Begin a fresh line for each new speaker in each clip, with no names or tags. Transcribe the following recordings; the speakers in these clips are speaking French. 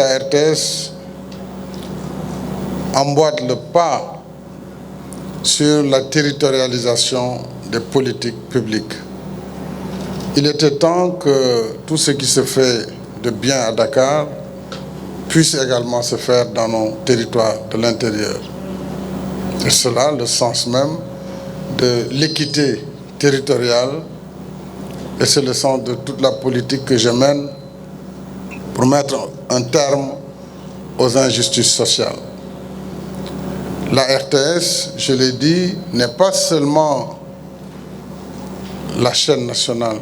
la RTS emboîte le pas sur la territorialisation des politiques publiques. Il était temps que tout ce qui se fait de bien à Dakar puisse également se faire dans nos territoires de l'intérieur. Et cela, le sens même de l'équité territoriale, et c'est le sens de toute la politique que je mène pour mettre un terme aux injustices sociales. La RTS, je l'ai dit, n'est pas seulement la chaîne nationale,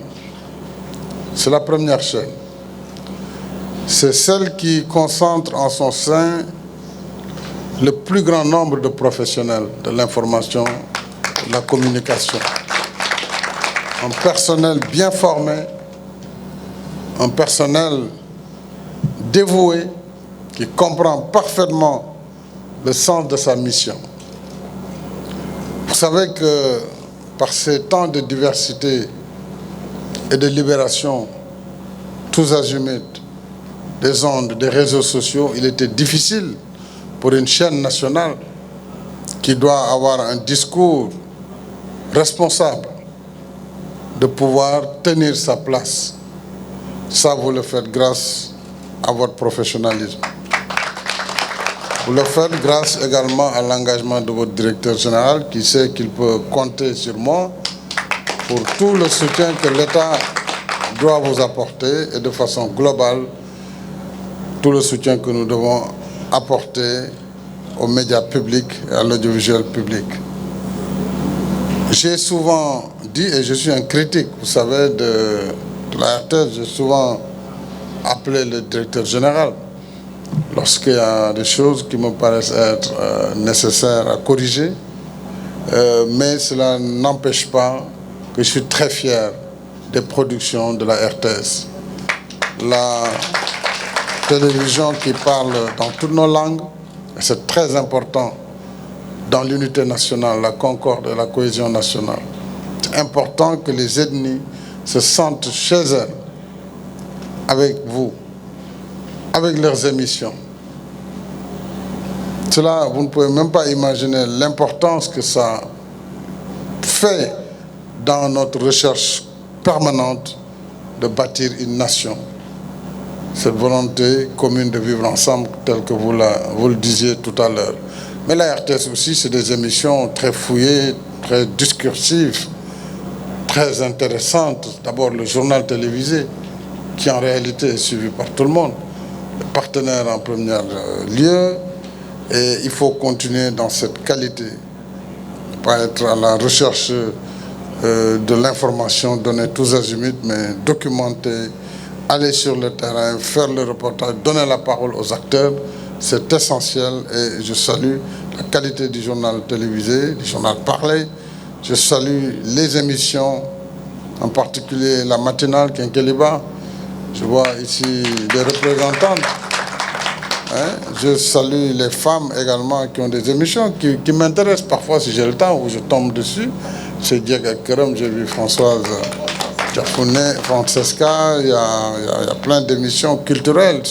c'est la première chaîne. C'est celle qui concentre en son sein le plus grand nombre de professionnels de l'information, de la communication. Un personnel bien formé, un personnel dévoué, qui comprend parfaitement le sens de sa mission. Vous savez que par ces temps de diversité et de libération, tous azimuts, des ondes, des réseaux sociaux, il était difficile pour une chaîne nationale qui doit avoir un discours responsable de pouvoir tenir sa place. Ça, vous le faites grâce à votre professionnalisme. Vous le faites grâce également à l'engagement de votre directeur général qui sait qu'il peut compter sur moi pour tout le soutien que l'État doit vous apporter et de façon globale, tout le soutien que nous devons apporter aux médias publics et à l'audiovisuel public. J'ai souvent dit, et je suis un critique, vous savez, de la RTS, j'ai souvent appelé le directeur général lorsqu'il y a des choses qui me paraissent être nécessaires à corriger, mais cela n'empêche pas que je suis très fier des productions de la RTS. La télévision qui parle dans toutes nos langues, et c'est très important dans l'unité nationale, la concorde et la cohésion nationale. C'est important que les ethnies se sentent chez elles, avec vous, avec leurs émissions. Cela, vous ne pouvez même pas imaginer l'importance que ça fait dans notre recherche permanente de bâtir une nation. Cette volonté commune de vivre ensemble, telle que vous le disiez tout à l'heure. Mais la RTS aussi, c'est des émissions très fouillées, très discursives, très intéressantes. D'abord, le journal télévisé, qui en réalité est suivi par tout le monde, le partenaire en premier lieu, et il faut continuer dans cette qualité, ne pas être à la recherche de l'information donnée tous azimuts, mais documenter, aller sur le terrain, faire le reportage, donner la parole aux acteurs, c'est essentiel et je salue la qualité du journal télévisé, du journal parlé. Je salue les émissions, en particulier la matinale Quinqueliba. Je vois ici des représentantes. Je salue les femmes également qui ont des émissions qui m'intéressent parfois si j'ai le temps ou je tombe dessus. C'est Diego Kerem, j'ai vu Françoise Diafouné, Francesca, il y a plein d'émissions culturelles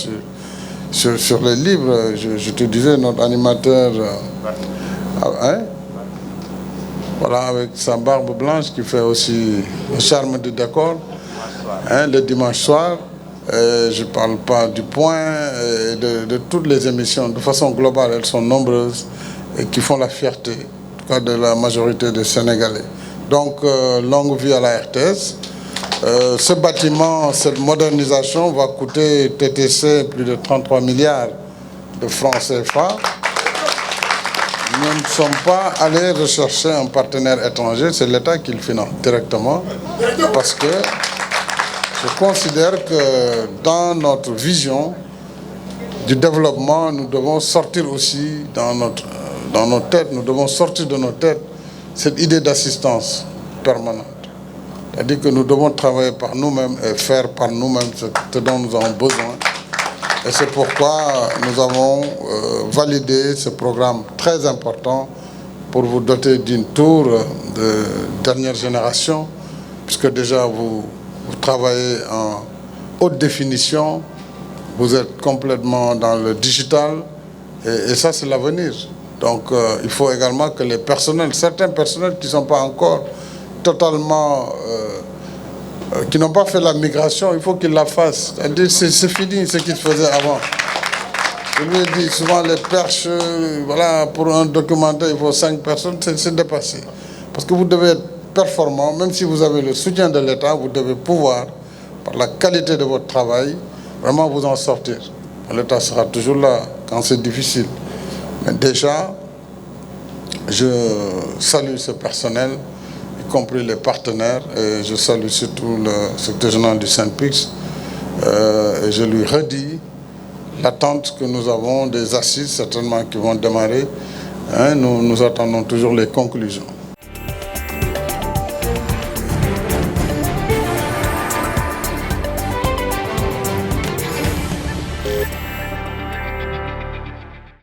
sur les livres. Je te disais, notre animateur, voilà, avec sa barbe blanche qui fait aussi le charme du décor, le dimanche soir. Je ne parle pas du Point, et de toutes les émissions. De façon globale, elles sont nombreuses et qui font la fierté, en tout cas de la majorité des Sénégalais. Donc, longue vie à la RTS. Ce bâtiment, cette modernisation va coûter TTC plus de 33 milliards de francs CFA. Nous ne sommes pas allés rechercher un partenaire étranger, c'est l'État qui le finance directement, parce que je considère que dans notre vision du développement, nous devons sortir aussi dans nos têtes, nous devons sortir de nos têtes cette idée d'assistance permanente. C'est-à-dire que nous devons travailler par nous-mêmes et faire par nous-mêmes ce dont nous avons besoin. Et c'est pourquoi nous avons validé ce programme très important pour vous doter d'une tour de dernière génération, puisque déjà vous travaillez en haute définition, vous êtes complètement dans le digital et ça c'est l'avenir. Donc il faut également que les personnels, certains personnels qui ne sont pas encore totalement, qui n'ont pas fait la migration, il faut qu'ils la fassent. C'est-à-dire c'est fini ce qu'ils faisaient avant. Je lui ai dit souvent les perches, voilà, pour un documentaire il faut 5 personnes, c'est dépassé. Parce que vous devez être performant, même si vous avez le soutien de l'État, vous devez pouvoir, par la qualité de votre travail, vraiment vous en sortir. L'État sera toujours là quand c'est difficile. Mais déjà, je salue ce personnel, y compris les partenaires, et je salue surtout le secrétaire général du SYNPICS, et je lui redis l'attente que nous avons des assises, certainement qui vont démarrer. Hein, nous attendons toujours les conclusions.